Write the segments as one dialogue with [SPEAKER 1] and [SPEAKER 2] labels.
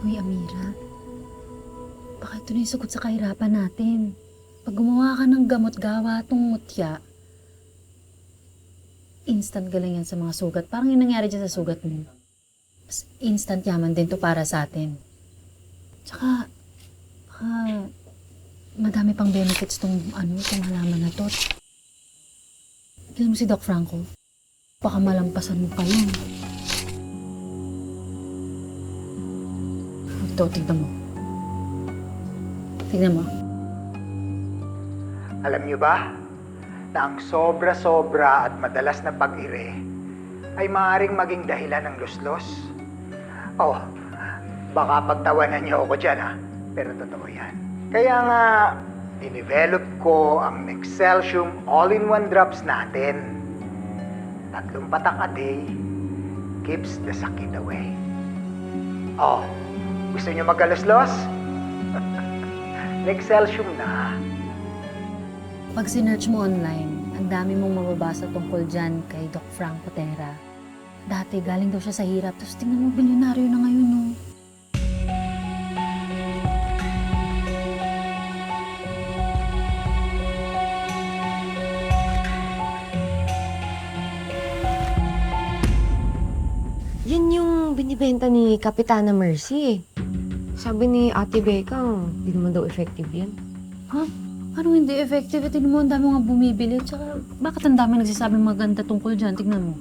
[SPEAKER 1] Hoy, Amira. Baka ito na yung sagot sa kahirapan natin. Pag gumawa ka ng gamot gawa tong mutya, instant galing yan sa mga sugat. Parang yung nangyari dyan sa sugat mo. Mas instant yaman din to para sa atin. Tsaka, baka madami pang benefits tong halaman na to. Tignan mo si Doc Franco. Baka malampasan mo pa yun. Ito, tignan mo. Tignan mo.
[SPEAKER 2] Alam niyo ba na ang sobra-sobra at madalas na pag-ire ay maaaring maging dahilan ng luslos? Oh, baka pagtawanan niyo ako dyan ha, pero totoo yan. Kaya nga, dinevelop ko ang Nexcelsium All-in-One Drops natin. 3 patak a day keeps the sakit away. Oh, gusto niyo magkaluslos? Nexcelsium na.
[SPEAKER 1] Pag sinearch mo online, ang dami mong mababasa tungkol dyan kay Doc Frank Potera. Dati, galing daw siya sa hirap, tapos tingnan mo, bilyonaryo na ngayon, no?
[SPEAKER 3] Yan yung binibenta ni Kapitana Mercy. Sabi ni Ate Becca, hindi naman daw effective yan.
[SPEAKER 1] Ha? Ano hindi effective? Tingnan mo, ang dami nga bumibili. Tsaka, bakit ang dami nagsasabing maganda tungkol dyan? Tignan mo.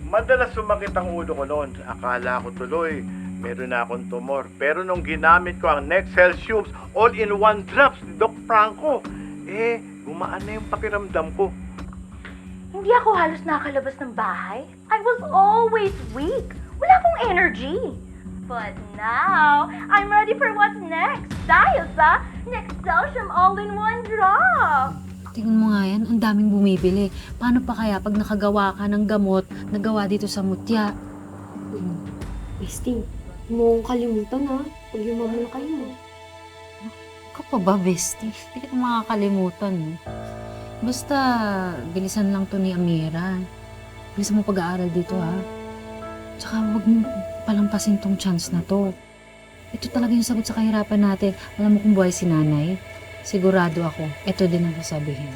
[SPEAKER 4] Madalas sumakit ang ulo ko noon. Akala ko tuloy, meron na akong tumor. Pero nung ginamit ko ang Nexcelsium All-in-One Drops ni Doc Franco, gumaan na yung pakiramdam ko.
[SPEAKER 5] Hindi ako halos nakalabas ng bahay. I was always weak. Wala akong energy. But now, I'm ready for what's next. Dahil sa Nexcelsium All-in-One Drop.
[SPEAKER 1] Tingnan mo nga yan, ang daming bumibili. Paano pa kaya pag nakagawa ka ng gamot na gawa dito sa mutya?
[SPEAKER 3] Bestie, huwag mo kalimutan ha. Pag yumaman na kayo.
[SPEAKER 1] Ikaw pa ba, bestie? Hindi kita makakalimutan. No? Basta, bilisan lang to ni Amira. Bilisan mo pag-aaral dito, ha? Tsaka huwag mo palampasin tong chance na to. Ito talaga yung sagot sa kahirapan natin. Alam mo kung buhay si nanay, sigurado ako, ito din ang sasabihin.